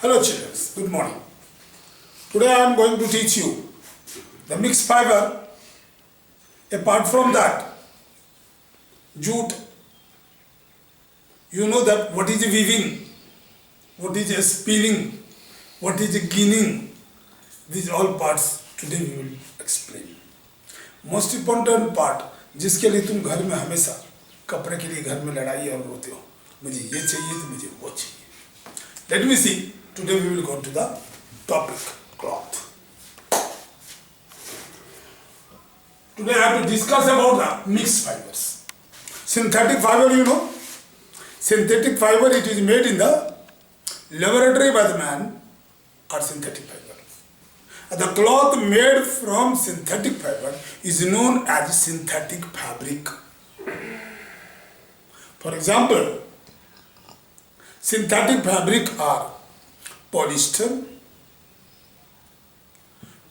Hello children, good morning. Today I am going to teach you the mixed fiber. Apart from that, jute, you know that what is a weaving, what is a spinning, what is a ginning. These all parts today we will explain. Most important part जिसके लिए तुम घर में हमेशा कपड़े के लिए घर में लड़ाई और रोते हो, मुझे ये चाहिए तो मुझे वो चाहिए. Let me see. Today we will go to the topic cloth. Today I have to discuss about the mixed fibers. Synthetic fiber, you know. Synthetic fiber, it is made in the laboratory by the man, or synthetic fiber. The cloth made from synthetic fiber is known as synthetic fabric. For example, synthetic fabric are polyester,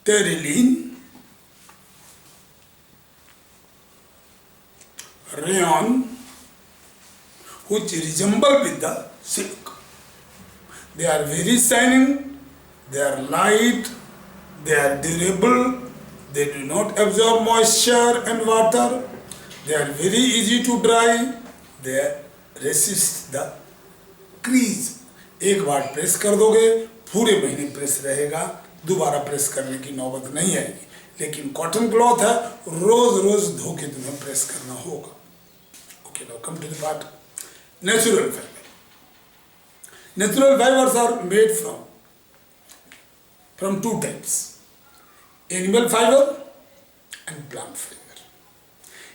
terylene, rayon, which resemble with the silk. They are very shining, they are light, they are durable, they do not absorb moisture and water, they are very easy to dry, they resist the crease. एक बार press कर दोगे पूरे महीने press रहेगा, दोबारा press करने की नौबत नहीं आएगी. लेकिन कॉटन क्लॉथ है, रोज रोज धो के तुम्हें प्रेस करना होगा. Okay, now come to the part. Natural fibre. Natural fibers are made from two types: animal fiber and plant fiber.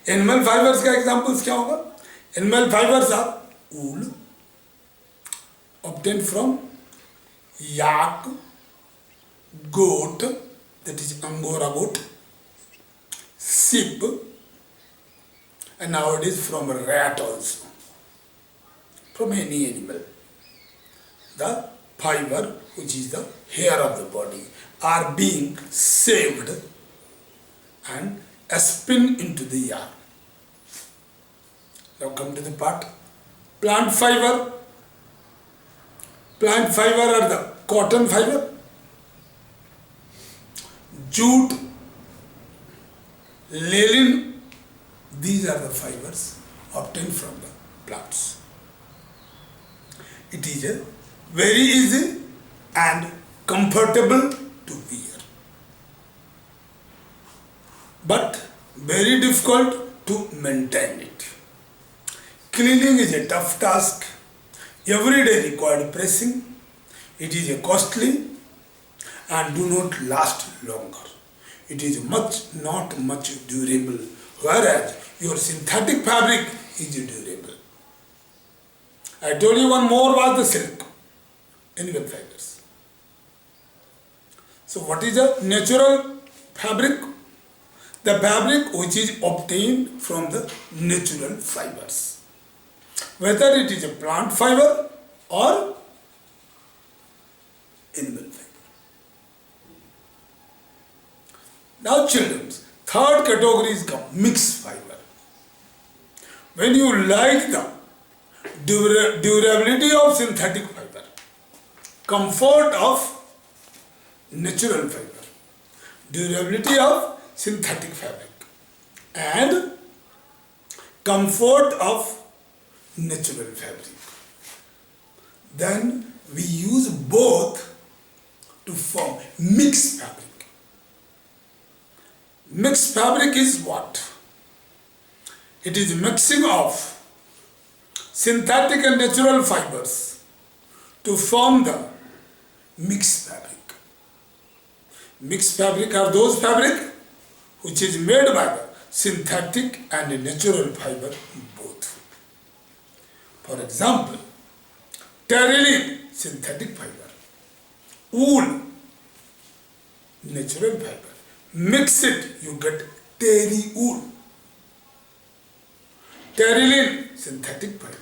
Animal fibers का examples क्या होगा? Animal fibers are wool obtained from yak, goat, that is Angora goat, sheep, and nowadays from rat also, from any animal. The fiber, which is the hair of the body, are being saved and spun into the yarn. Now come to the part. Plant fiber. Plant fiber are the cotton fiber, jute, linen. These are the fibers obtained from the plants. It is a very easy and comfortable to wear, but very difficult to maintain it. Cleaning is a tough task. Every day required pressing. It is a costly and do not last longer. It is not much durable, whereas your synthetic fabric is durable. I told you one more was the silk, animal fibers. So what is a natural fabric? The fabric which is obtained from the natural fibers, whether it is a plant fiber or animal fiber. Now children, third category is the mixed fiber. When you like the durability of synthetic fiber, comfort of natural fiber, durability of synthetic fabric, and comfort of natural fabric, then we use both to form mixed fabric. Mixed fabric is what? It is mixing of synthetic and natural fibers to form the mixed fabric. Mixed fabric are those fabric which is made by the synthetic and natural fiber both. For example, terylene, synthetic fiber, wool, natural fiber. Mix it, you get terry wool. Terylene, synthetic fiber.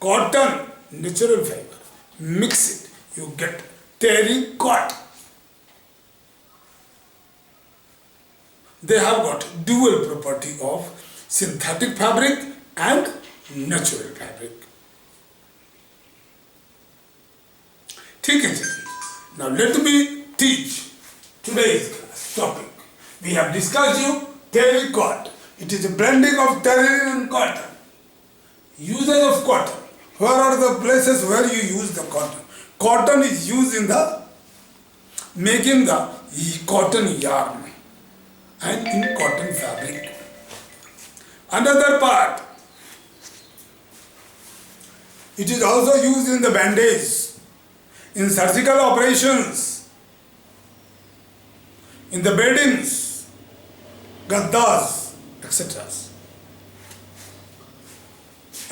Cotton, natural fiber. Mix it, you get terry cotton. They have got dual property of synthetic fabric and natural fabric. ठीक है चलिए. Now let me teach today's class topic. We have discussed you terracotta. It is a blending of terrain and cotton. Usage of cotton. Where are the places where you use the cotton? Cotton is used in the making the cotton yarn and in cotton fabric. Another part, it is also used in the bandage, in surgical operations, in the beddings, gaddas, etc.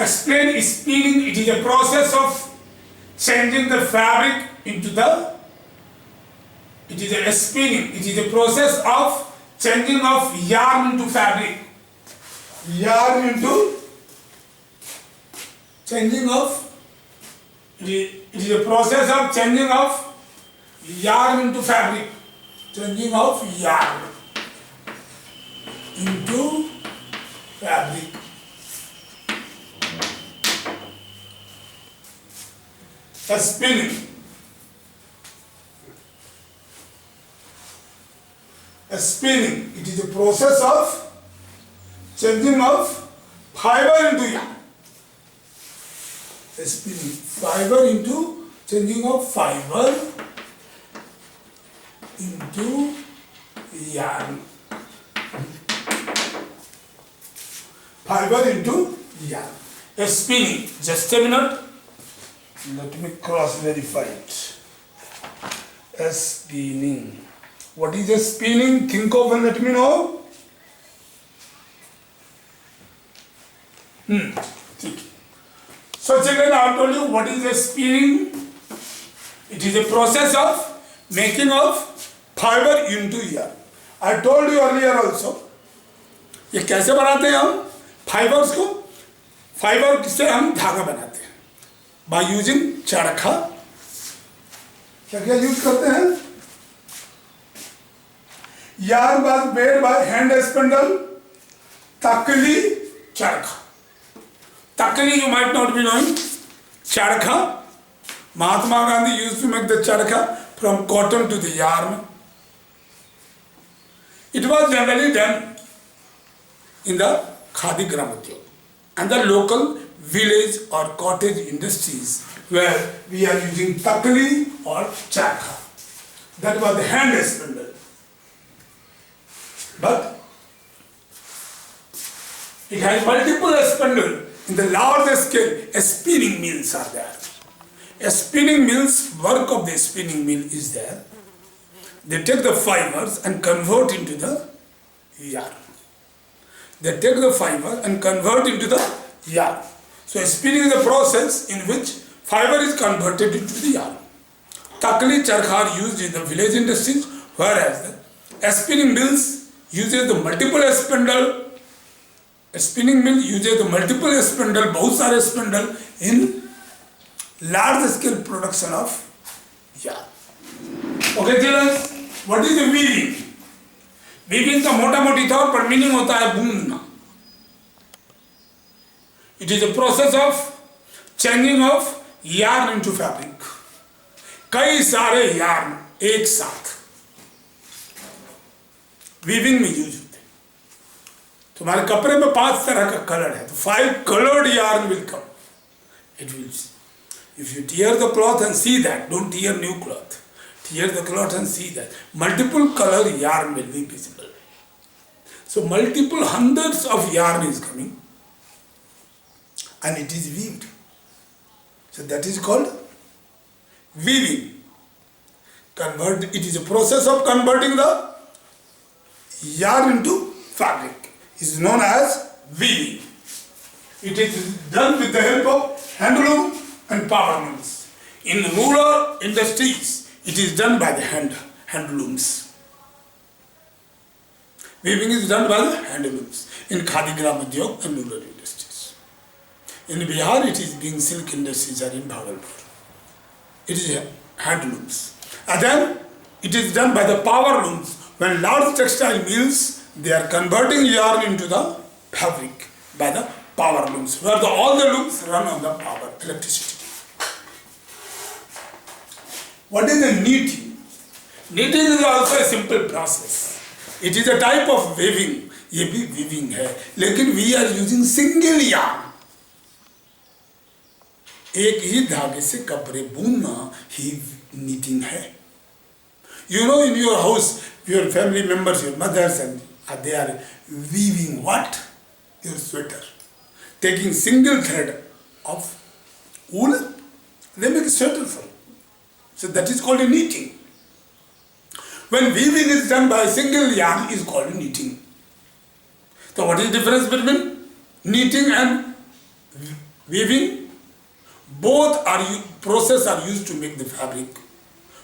Explain spinning. It is a process of changing the fabric into the. It is a spinning. It is a process of changing of yarn into fabric. Yarn into changing of. It is a process of changing of yarn into fabric. Changing of yarn into fabric. Spinning. Spinning. It is a process of changing of fiber into yarn. Spinning. Fiber into changing of fiber into yarn. Fiber into yarn. Spinning. Just a minute. Let me cross verify it. Spinning. What is a spinning? Think of and let me know. So children, I have told you what is a spinning. It is a process of making of fiber into yarn. I told you earlier also. ये कैसे बनाते हैं हम fibres को? Fibre से हम धागा बनाते हैं by using चरखा. क्या क्या यूज करते हैं? yarn was made by hand spindle, takli, charkha. Takli you might not be knowing. Charkha. Mahatma Gandhi used to make the charkha from cotton to the yarn. It was generally done in the Khadi Gramodyog and the local village or cottage industries where we are using takli or charkha. That was the hand spindle. But it has multiple spindle. In the large scale, spinning mills are there. A spinning mill's work of the spinning mill is there. They take the fibers and convert into the yarn. They take the fiber and convert into the yarn. So spinning is a process in which fiber is converted into the yarn. Takli, charkha are used in the village industries, whereas the spinning mills uses the multiple spindle. A spinning mill uses the multiple spindle, बहुत सारे spindle in large scale production of yarn. Okay children, what is the weaving? Weaving का मोटा मोटी तौर पर meaning होता है बुनना. It is a process of changing of yarn into fabric. कई सारे yarn एक साथ weaving में यूज होते हैं. तुम्हारे कपड़े में 5 तरह का कलर है तो 5 colored yarn will come. It will. If you tear the cloth and see that, don't tear new cloth. Tear the cloth and see that multiple color yarn will be visible. So multiple hundreds of yarn is coming and it is weaved. So that is called weaving. It is a process of converting the yarn into fabric. It is known as weaving. It is done with the help of handloom and power looms. In rural industries, it is done by the handlooms. Weaving is done by the handlooms in Khadi Gramodyog and rural industries. In Bihar, it is being silk industries are in Bhagalpur. It is handlooms. And then it is done by the power looms. When large textile mills, they are converting yarn into the fabric by the power looms, where all the looms run on the power, electricity. What is the knitting? Knitting is also a simple process. It is a type of weaving. ये भी weaving है, लेकिन we are using single yarn. एक ही धागे से कपड़े बुनना ही knitting है. You know, in your house, your family members, your mothers, and they are weaving what? Your sweater. Taking single thread of wool, they make a sweater for you. So that is called a knitting. When weaving is done by a single yarn, is called knitting. So what is the difference between knitting and weaving? Both process are used to make the fabric.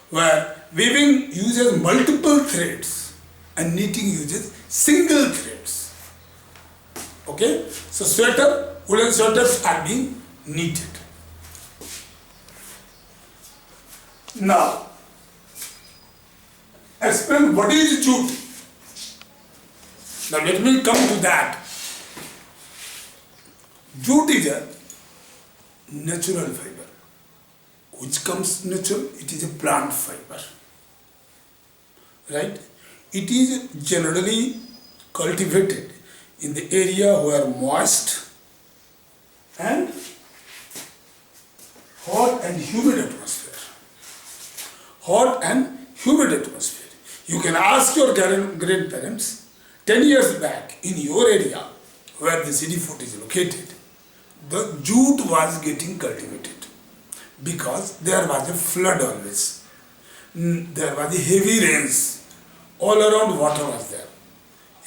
Where weaving uses multiple threads and knitting uses single threads. Okay? So woolen sweaters are being knitted. Now, explain what is jute. Now let me come to that. Jute is a natural fiber. Which comes natural? It is a plant fiber. Right? It is generally cultivated in the area where moist and hot and humid atmosphere. Hot and humid atmosphere. You can ask your grandparents 10 years back in your area where the city fort is located, the jute was getting cultivated because there was a flood always. There was a heavy rains. All around water was there.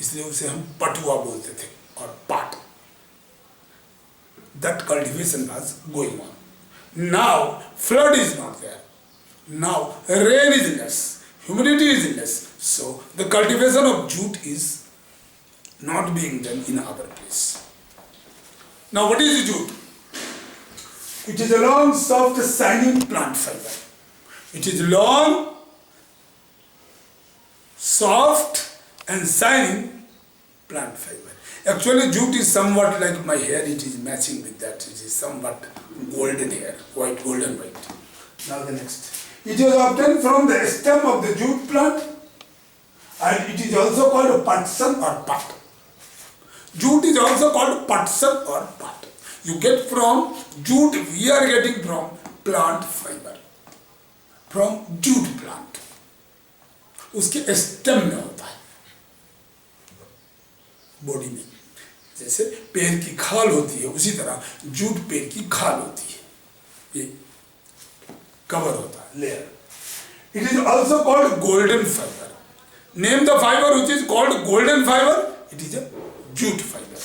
इसलिए उसे हम पटुआ बोलते थे और पाट. That cultivation was going on. Now flood is not there. Now rain is less, humidity is less. So the cultivation of jute is not being done in our place. Now what is jute? It is a long, soft, shining plant fiber. It is long, soft and shining plant fiber. Actually jute is somewhat like my hair, it is matching with that. It is somewhat golden hair, white, golden white. Now the next. It is obtained from the stem of the jute plant and it is also called a patsan or pat. Jute is also called patsan or pat. You get from jute, we are getting from plant fiber. From jute plant. उसके stem में होता है body में. जैसे पेड़ की खाल होती है उसी तरह जूट पेड़ की खाल होती है. ये कवर होता है, layer. It is also called golden fiber. Name the fiber which is called golden fiber. It is a jute fiber.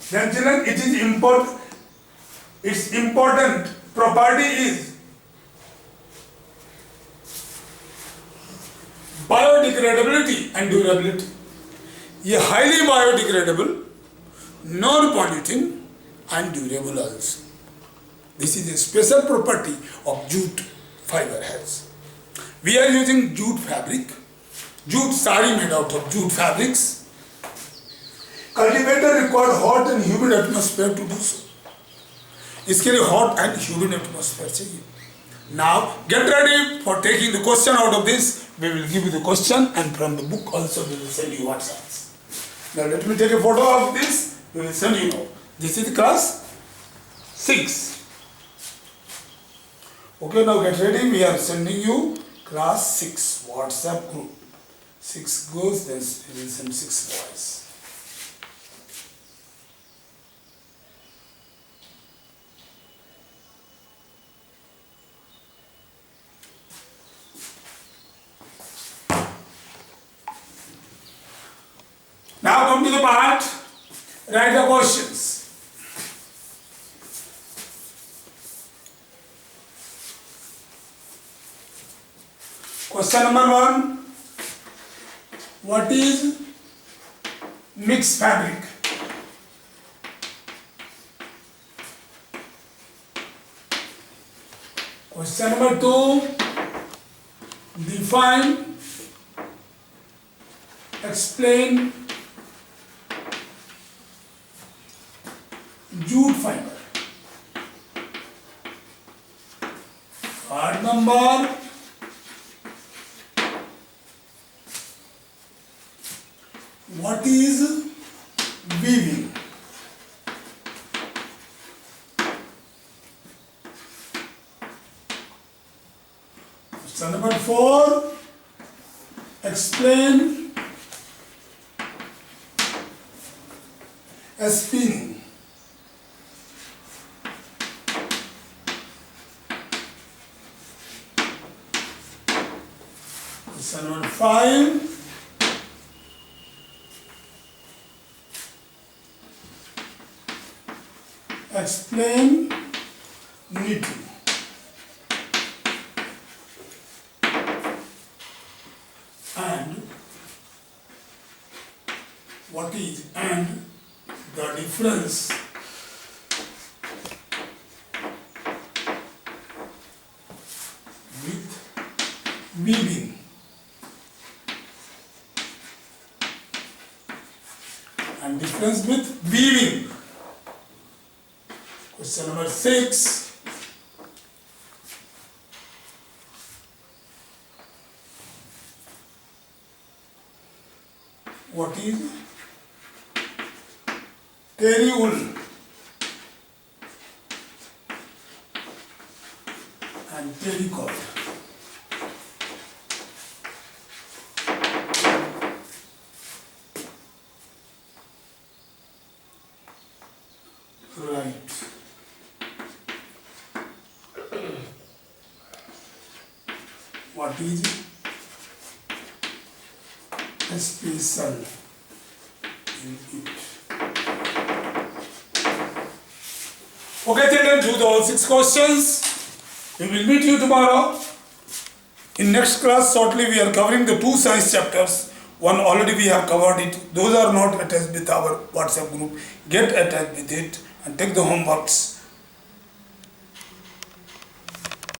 Then children, it is important. Its important property is biodegradability and durability. ये highly biodegradable, non-polluting and durable also. This is a special property of jute fiber has. We are using jute fabric, jute sari made out of jute fabrics. Cultivator require hot and humid atmosphere to do so. इसके लिए hot and humid atmosphere चाहिए. Now get ready for taking the question out of this. We will give you the question and from the book also we will send you WhatsApps. Now let me take a photo of this. We will send you now. This is class 6. Okay, now get ready. We are sending you class 6 WhatsApp group. 6 girls, then we will send 6 boys. Now come to the part, write the questions. Question number 1. What is mixed fabric? Question number 2. Define, explain jute fiber. Part number What is weaving? Question number 4. Explain spinning. Question number 5. Explain knitting. And what is and the difference with weaving. And difference with weaving. Question number 6. What is terry wool and terrycloth? Right. What is special in it? Okay, children, do all 6 questions. We will meet you tomorrow. In next class, shortly we are covering the 2 science chapters. One already we have covered it. Those are not attached with our WhatsApp group. Get attached with it and take the homeworks.